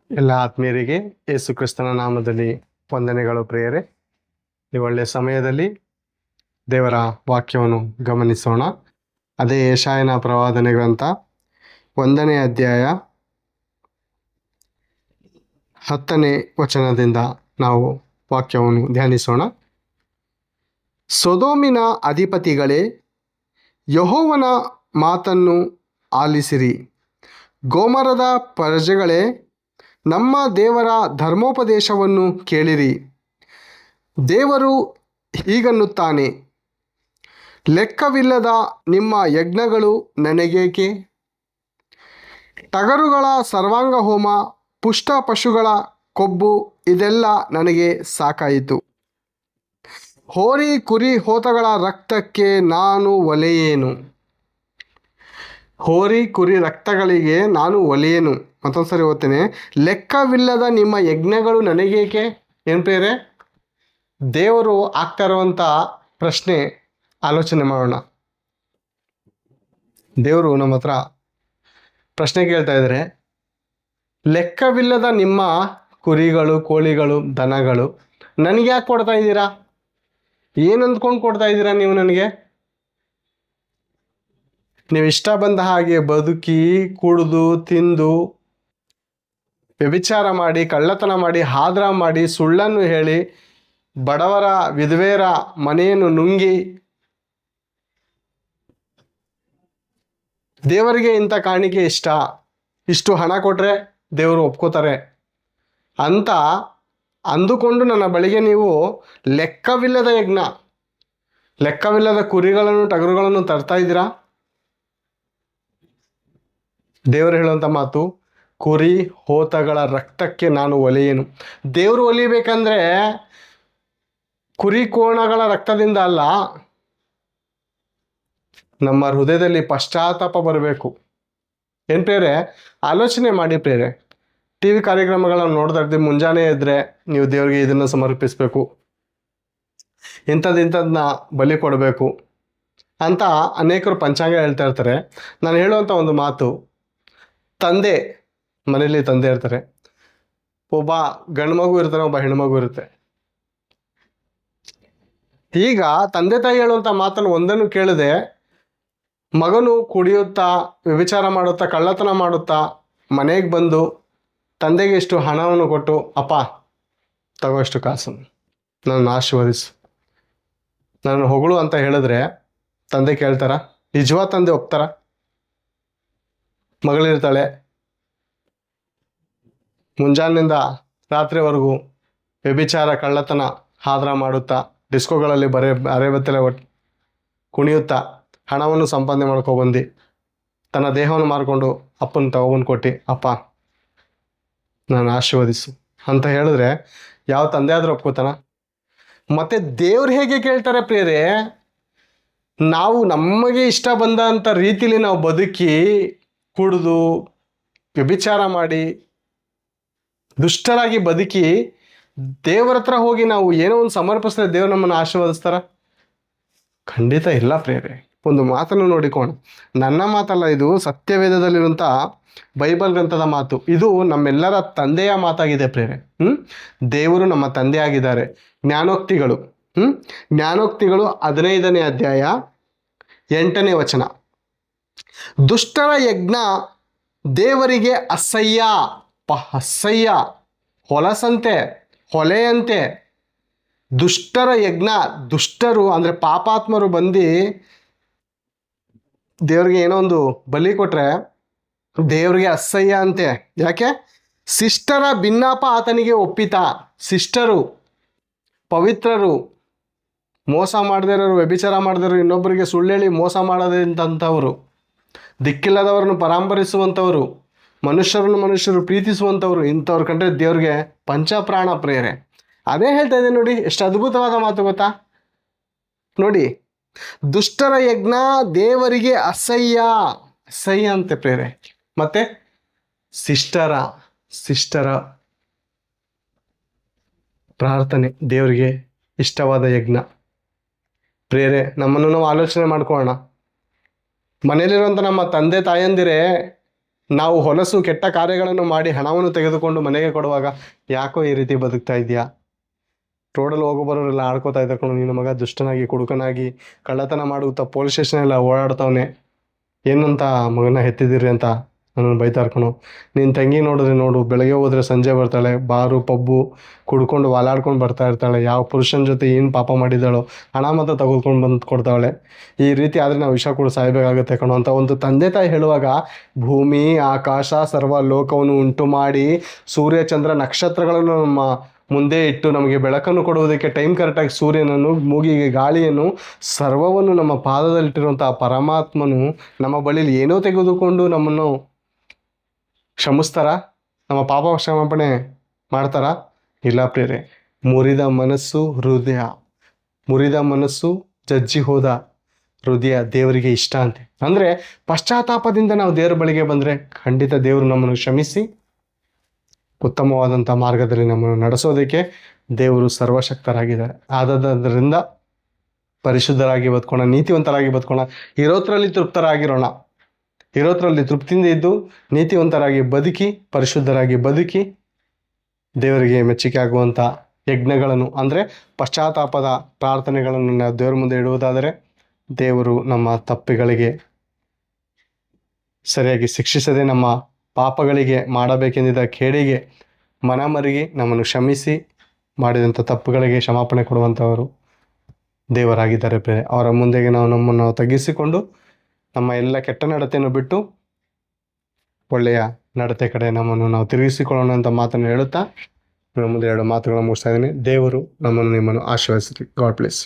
ಎಲ್ಲ ಆತ್ಮೀಯರಿಗೆ ಯೇಸು ಕ್ರಿಸ್ತನ ನಾಮದಲ್ಲಿ ವಂದನೆಗಳು ಪ್ರಿಯರೇ. ಈ ಒಳ್ಳೆಯ ಸಮಯದಲ್ಲಿ ದೇವರ ವಾಕ್ಯವನ್ನು ಗಮನಿಸೋಣ. ಅದೇ ಯೆಶಾಯನ ಪ್ರವಾದನೆ ಗ್ರಂಥ 1ನೇ ಅಧ್ಯಾಯ 10ನೇ ವಚನದಿಂದ ನಾವು ವಾಕ್ಯವನ್ನು ಧ್ಯಾನಿಸೋಣ. ಸೊದೋಮಿನ ಅಧಿಪತಿಗಳೇ, ಯೆಹೋವನ ಮಾತನ್ನು ಆಲಿಸಿರಿ. ಗೋಮರದ ಪ್ರಜೆಗಳೇ, ನಮ್ಮ ದೇವರ ಧರ್ಮೋಪದೇಶವನ್ನು ಕೇಳಿರಿ. ದೇವರು ಹೀಗನ್ನುತ್ತಾನೆ, ಲೆಕ್ಕವಿಲ್ಲದ ನಿಮ್ಮ ಯಜ್ಞಗಳು ನನಗೇಕೆ? ಟಗರುಗಳ ಸರ್ವಾಂಗ ಹೋಮ, ಪುಷ್ಟ ಪಶುಗಳ ಕೊಬ್ಬು, ಇದೆಲ್ಲ ನನಗೆ ಸಾಕಾಯಿತು. ಹೋರಿ ಕುರಿ ಹೋತಗಳ ರಕ್ತಕ್ಕೆ ನಾನು ಒಲೆಯೇನು? ಹೋರಿ ಕುರಿ ರಕ್ತಗಳಿಗೆ ನಾನು ಒಲೆಯೇನು? ಮತ್ತೊಂದು ಸರಿ ಓದ್ತೇನೆ. ಲೆಕ್ಕವಿಲ್ಲದ ನಿಮ್ಮ ಯಜ್ಞಗಳು ನನಗೇಕೆ? ಏನು ಪ್ರಿಯರೇ, ದೇವರು ಆಗ್ತಾ ಇರುವಂಥ ಪ್ರಶ್ನೆ ಆಲೋಚನೆ ಮಾಡೋಣ. ದೇವರು ನಮ್ಮ ಹತ್ರ ಪ್ರಶ್ನೆ ಕೇಳ್ತಾ ಇದ್ದಾರೆ, ಲೆಕ್ಕವಿಲ್ಲದ ನಿಮ್ಮ ಕುರಿಗಳು, ಕೋಳಿಗಳು, ದನಗಳು ನನಗೆ ಯಾಕೆ ಕೊಡ್ತಾ ಇದ್ದೀರಾ? ಏನು ಅಂದ್ಕೊಂಡು ಕೊಡ್ತಾ ಇದ್ದೀರಾ ನೀವು ನನಗೆ? ನೀವು ಇಷ್ಟ ಬಂದ ಹಾಗೆ ಬದುಕಿ, ಕುಡಿದು, ತಿಂದು, ವ್ಯಭಿಚಾರ ಮಾಡಿ, ಕಳ್ಳತನ ಮಾಡಿ, ಹಾದ್ರ ಮಾಡಿ, ಸುಳ್ಳನ್ನು ಹೇಳಿ, ಬಡವರ ವಿಧವೆಯರ ಮನೆಯನ್ನು ನುಂಗಿ, ದೇವರಿಗೆ ಇಂಥ ಕಾಣಿಕೆ ಇಷ್ಟ, ಇಷ್ಟು ಹಣ ಕೊಟ್ಟರೆ ದೇವರು ಒಪ್ಕೋತಾರೆ ಅಂತ ಅಂದುಕೊಂಡು ನನ್ನ ಬಳಿಗೆ ನೀವು ಲೆಕ್ಕವಿಲ್ಲದ ಯಜ್ಞ, ಲೆಕ್ಕವಿಲ್ಲದ ಕುರಿಗಳನ್ನು, ಟಗರುಗಳನ್ನು ತರ್ತಾ ಇದ್ದೀರಾ. ದೇವರು ಹೇಳುವಂಥ ಮಾತು, ಕುರಿ ಹೋತಗಳ ರಕ್ತಕ್ಕೆ ನಾನು ಒಲೆಯೇನು. ದೇವರು ಒಲಿಬೇಕಂದ್ರೆ ಕುರಿ ಕೋಣಗಳ ರಕ್ತದಿಂದ ಅಲ್ಲ, ನಮ್ಮ ಹೃದಯದಲ್ಲಿ ಪಶ್ಚಾತ್ತಾಪ ಬರಬೇಕು. ಏನು ಪ್ರೇರೆ, ಆಲೋಚನೆ ಮಾಡಿ ಪ್ರೇರೆ. ಟಿ ವಿ ಕಾರ್ಯಕ್ರಮಗಳನ್ನು ನೋಡ್ತಾ ಇರ್ತೀವಿ, ಮುಂಜಾನೆ ಇದ್ದರೆ ನೀವು ದೇವರಿಗೆ ಇದನ್ನು ಸಮರ್ಪಿಸಬೇಕು, ಇಂಥದ್ದನ್ನ ಬಲಿ ಕೊಡಬೇಕು ಅಂತ ಅನೇಕರು ಪಂಚಾಂಗ ಹೇಳ್ತಾ ಇರ್ತಾರೆ. ನಾನು ಹೇಳುವಂಥ ಒಂದು ಮಾತು, ತಂದೆ ಮನೇಲಿ ತಂದೆ ಇರ್ತಾರೆ, ಒಬ್ಬ ಗಂಡು ಮಗು ಇರ್ತಾರೆ, ಒಬ್ಬ ಹೆಣ್ಮಗು ಇರುತ್ತೆ. ಈಗ ತಂದೆ ತಾಯಿ ಹೇಳುವಂಥ ಮಾತನ್ನು ಒಂದನ್ನು ಕೇಳದೆ ಮಗನು ಕುಡಿಯುತ್ತಾ, ವ್ಯಭಿಚಾರ ಮಾಡುತ್ತಾ, ಕಳ್ಳತನ ಮಾಡುತ್ತಾ ಮನೆಗೆ ಬಂದು ತಂದೆಗೆ ಇಷ್ಟು ಹಣವನ್ನು ಕೊಟ್ಟು, ಅಪ್ಪ ತಗೋ ಇಷ್ಟು ಕಾಸು, ನನ್ನ ಆಶೀರ್ವದಿಸು, ನಾನು ಹೊಗಳು ಅಂತ ಹೇಳಿದ್ರೆ ತಂದೆ ಕೇಳ್ತಾರ? ನಿಜವಾದ ತಂದೆ ಒಪ್ತಾರ? ಮಗಳಿರ್ತಾಳೆ, ಮುಂಜಾನಿಂದ ರಾತ್ರಿವರೆಗೂ ವ್ಯಭಿಚಾರ, ಕಳ್ಳತನ, ಹಾದ್ರ ಮಾಡುತ್ತಾ, ಡಿಸ್ಕೋಗಳಲ್ಲಿ ಅರೆಬತ್ತಲೆ ಕುಣಿಯುತ್ತಾ ಹಣವನ್ನು ಸಂಪಾದನೆ ಮಾಡ್ಕೊಬಂದು ತನ್ನ ದೇಹವನ್ನು ಮಾರಿಕೊಂಡು ಅಪ್ಪನ ತಗೊಬಂದು ಕೊಟ್ಟು, ಅಪ್ಪ ನಾನು ಆಶೀರ್ವದಿಸು ಅಂತ ಹೇಳಿದ್ರೆ ಯಾವ ತಂದೆ ಆದರೂ ಒಪ್ಕೋತಾನ? ಮತ್ತೆ ದೇವ್ರು ಹೇಗೆ ಕೇಳ್ತಾರೆ ಪ್ರಿಯರೇ? ನಾವು ನಮಗೆ ಇಷ್ಟ ಬಂದಂಥ ರೀತಿಲಿ ನಾವು ಬದುಕಿ, ಕುಡಿದು, ವ್ಯಭಿಚಾರ ಮಾಡಿ, ದುಷ್ಟರಾಗಿ ಬದುಕಿ ದೇವರ ಹತ್ರ ಹೋಗಿ ನಾವು ಏನೋ ಒಂದು ಸಮರ್ಪಿಸಿದ್ರೆ ದೇವ್ರು ನಮ್ಮನ್ನು ಆಶೀರ್ವದಿಸ್ತಾರ? ಖಂಡಿತ ಇಲ್ಲ ಪ್ರಿಯರೇ. ಒಂದು ಮಾತನ್ನು ನೋಡಿಕೋಣ. ನನ್ನ ಮಾತಲ್ಲ, ಇದು ಸತ್ಯವೇದದಲ್ಲಿರುವಂಥ ಬೈಬಲ್ ಗ್ರಂಥದ ಮಾತು. ಇದು ನಮ್ಮೆಲ್ಲರ ತಂದೆಯ ಮಾತಾಗಿದೆ ಪ್ರಿಯರೇ. ದೇವರು ನಮ್ಮ ತಂದೆ ಆಗಿದ್ದಾರೆ. ಜ್ಞಾನೋಕ್ತಿಗಳು, ಜ್ಞಾನೋಕ್ತಿಗಳು 15ನೇ ಅಧ್ಯಾಯ 8ನೇ ವಚನ. ದುಷ್ಟರ ಯಜ್ಞ ದೇವರಿಗೆ ಅಸಹ್ಯ, ಅಸಹ್ಯ, ಹೊಲಸಂತೆ, ಹೊಲೆಯಂತೆ. ದುಷ್ಟರ ಯಜ್ಞ, ದುಷ್ಟರು ಅಂದರೆ ಪಾಪಾತ್ಮರು ಬಂದು ದೇವ್ರಿಗೆ ಏನೋ ಒಂದು ಬಲಿ ಕೊಟ್ರೆ ದೇವ್ರಿಗೆ ಅಸಹ್ಯ ಅಂತೆ. ಯಾಕೆ? ಶಿಷ್ಟರ ಭಿನ್ನಾಪ ಆತನಿಗೆ ಒಪ್ಪಿತ. ಶಿಷ್ಟರು, ಪವಿತ್ರರು, ಮೋಸ ಮಾಡದೇ ಇರೋರು, ವ್ಯಭಿಚಾರ ಮಾಡದೇ ಇರೋರು, ಇನ್ನೊಬ್ಬರಿಗೆ ಸುಳ್ಳೇಳಿ ಮೋಸ ಮಾಡದಂಥವರು, ದಿಕ್ಕಿಲ್ಲದವರನ್ನು ಪರಾಂಬರಿಸುವಂಥವರು, ಮನುಷ್ಯರು ಪ್ರೀತಿಸುವಂಥವ್ರು, ಇಂಥವ್ರ ಕಂಡ್ರೆ ದೇವ್ರಿಗೆ ಪಂಚಪ್ರಾಣ ಪ್ರೇರೆ. ಅದೇ ಹೇಳ್ತಾ ಇದೆ ನೋಡಿ, ಎಷ್ಟು ಅದ್ಭುತವಾದ ಮಾತು ಗೊತ್ತಾ? ನೋಡಿ, ದುಷ್ಟರ ಯಜ್ಞ ದೇವರಿಗೆ ಅಸಹ್ಯ, ಅಸಹ್ಯ ಅಂತೆ ಪ್ರೇರೆ. ಮತ್ತೆ ಶಿಷ್ಟರ ಪ್ರಾರ್ಥನೆ ದೇವರಿಗೆ ಇಷ್ಟವಾದ ಯಜ್ಞ. ಪ್ರೇರೆ, ನಮ್ಮನ್ನು ನಾವು ಆಲೋಚನೆ ಮಾಡ್ಕೊಳ್ಳೋಣ. ಮನೇಲಿರುವಂಥ ನಮ್ಮ ತಂದೆ ತಾಯಂದಿರೇ ನಾವು ಹೊಲಸು ಕೆಟ್ಟ ಕಾರ್ಯಗಳನ್ನು ಮಾಡಿ ಹಣವನ್ನು ತೆಗೆದುಕೊಂಡು ಮನೆಗೆ ಕೊಡುವಾಗ ಯಾಕೋ ಈ ರೀತಿ ಬದುಕ್ತಾ ಇದೆಯಾ? ರೋಡಲ್ಲಿ ಹೋಗೋ ಬರೋರೆಲ್ಲ ಆಡ್ಕೋತಾ ಇದ್ದಾರೆ ಕಣೋ, ನಿನ್ನ ಮಗ ದುಷ್ಟನಾಗಿ ಕುಡುಕನಾಗಿ ಕಳ್ಳತನ ಮಾಡುತ್ತಾ ಪೊಲೀಸ್ ಸ್ಟೇಷನ್ ಎಲ್ಲ ಓಡಾಡ್ತಾವನೆ, ಏನಂತ ಮಗನ ಹೆತ್ತಿದಿರಿ ಅಂತ ನನ್ನನ್ನು ಬೈತಾ ಇರ್ಕಣೋ. ನಿನ್ನ ತಂಗಿ ನೋಡಿದ್ರೆ ನೋಡು, ಬೆಳಗ್ಗೆ ಹೋದರೆ ಸಂಜೆ ಬರ್ತಾಳೆ, ಬಾರು ಪಬ್ಬು ಕುಡ್ಕೊಂಡು ವಾಲಾಡ್ಕೊಂಡು ಬರ್ತಾ ಇರ್ತಾಳೆ. ಯಾವ ಪುರುಷನ ಜೊತೆ ಏನು ಪಾಪ ಮಾಡಿದ್ದಾಳೋ, ಹಣ ಮಾತ್ರ ತೆಗೆದುಕೊಂಡು ಬಂದು ಕೊಡ್ತಾಳೆ. ಈ ರೀತಿ ಆದರೆ ನಾವು ವಿಷ ಕೂಡ ಸಾಯಬೇಕಾಗುತ್ತೆ ಕಣೋ ಅಂತ ಒಂದು ತಂದೆ ತಾಯಿ ಹೇಳುವಾಗ, ಭೂಮಿ ಆಕಾಶ ಸರ್ವ ಲೋಕವನ್ನು ಉಂಟು ಮಾಡಿ ಸೂರ್ಯ ಚಂದ್ರ ನಕ್ಷತ್ರಗಳನ್ನು ನಮ್ಮ ಮುಂದೆ ಇಟ್ಟು ನಮಗೆ ಬೆಳಕನ್ನು ಕೊಡುವುದಕ್ಕೆ ಟೈಮ್ ಕರೆಕ್ಟಾಗಿ ಸೂರ್ಯನನ್ನು, ಮೂಗಿಗೆ ಗಾಳಿಯನ್ನು, ಸರ್ವವನ್ನು ನಮ್ಮ ಪಾದದಲ್ಲಿಟ್ಟಿರುವಂಥ ಪರಮಾತ್ಮನು ನಮ್ಮ ಬಳಿಲಿ ಏನೋ ತೆಗೆದುಕೊಂಡು ನಮ್ಮನ್ನು ಕ್ಷಮಿಸ್ತಾರ? ನಮ್ಮ ಪಾಪ ಕ್ಷಮಾಪಣೆ ಮಾಡ್ತಾರ? ಇಲ್ಲ ಪ್ರಿಯರೇ. ಮುರಿದ ಮನಸ್ಸು ಜಜ್ಜಿ ಹೋದ ಹೃದಯ ದೇವರಿಗೆ ಇಷ್ಟ ಅಂತೆ. ಅಂದರೆ ಪಶ್ಚಾತ್ತಾಪದಿಂದ ನಾವು ದೇವರ ಬಳಿಗೆ ಬಂದರೆ ಖಂಡಿತ ದೇವರು ನಮ್ಮನ್ನು ಕ್ಷಮಿಸಿ ಉತ್ತಮವಾದಂಥ ಮಾರ್ಗದಲ್ಲಿ ನಮ್ಮನ್ನು ನಡೆಸೋದಕ್ಕೆ ದೇವರು ಸರ್ವಶಕ್ತರಾಗಿದ್ದಾರೆ. ಆದದ್ದರಿಂದ ಪರಿಶುದ್ಧರಾಗಿ ಬದುಕೋಣ, ನೀತಿವಂತರಾಗಿ ಬದುಕೋಣ, ಇರೋದ್ರಲ್ಲಿ ತೃಪ್ತರಾಗಿರೋಣ. ಇರೋದ್ರಲ್ಲಿ ತೃಪ್ತಿಯಿಂದ ಇದ್ದು ನೀತಿವಂತರಾಗಿ ಬದುಕಿ, ಪರಿಶುದ್ಧರಾಗಿ ಬದುಕಿ, ದೇವರಿಗೆ ಮೆಚ್ಚುಗೆ ಆಗುವಂಥ ಯಜ್ಞಗಳನ್ನು ಅಂದರೆ ಪಶ್ಚಾತ್ತಾಪದ ಪ್ರಾರ್ಥನೆಗಳನ್ನು ನಾವು ದೇವರ ಮುಂದೆ ಇಡುವುದಾದರೆ ದೇವರು ನಮ್ಮ ತಪ್ಪುಗಳಿಗೆ ಸರಿಯಾಗಿ ಶಿಕ್ಷಿಸದೆ ನಮ್ಮ ಪಾಪಗಳಿಗೆ ಮಾಡಬೇಕೆಂದಿದ್ದ ಕೇಡಿಗೆ ಮನಮರುಗಿ ನಮ್ಮನ್ನು ಕ್ಷಮಿಸಿ ಮಾಡಿದಂಥ ತಪ್ಪುಗಳಿಗೆ ಕ್ಷಮಾಪಣೆ ಕೊಡುವಂಥವರು ದೇವರಾಗಿದ್ದಾರೆ. ಅವರ ಮುಂದೆಗೆ ನಮ್ಮನ್ನು ತಗ್ಗಿಸಿಕೊಂಡು ನಮ್ಮ ಎಲ್ಲ ಕೆಟ್ಟ ನಡತೆಯನ್ನು ಬಿಟ್ಟು ಒಳ್ಳೆಯ ನಡತೆ ಕಡೆ ನಮ್ಮನ್ನು ನಾವು ತಿರುಗಿಸಿಕೊಳ್ಳೋಣ ಅಂತ ಮಾತನ್ನು ಹೇಳುತ್ತಾ ನಿಮ್ಮ ಮುಂದೆ 2 ಮಾತುಗಳನ್ನು ಮುಗಿಸ್ತಾ ಇದ್ದೀನಿ. ದೇವರು ನಿಮ್ಮನ್ನು ಆಶೀರ್ವದಿಸಲಿ. God bless.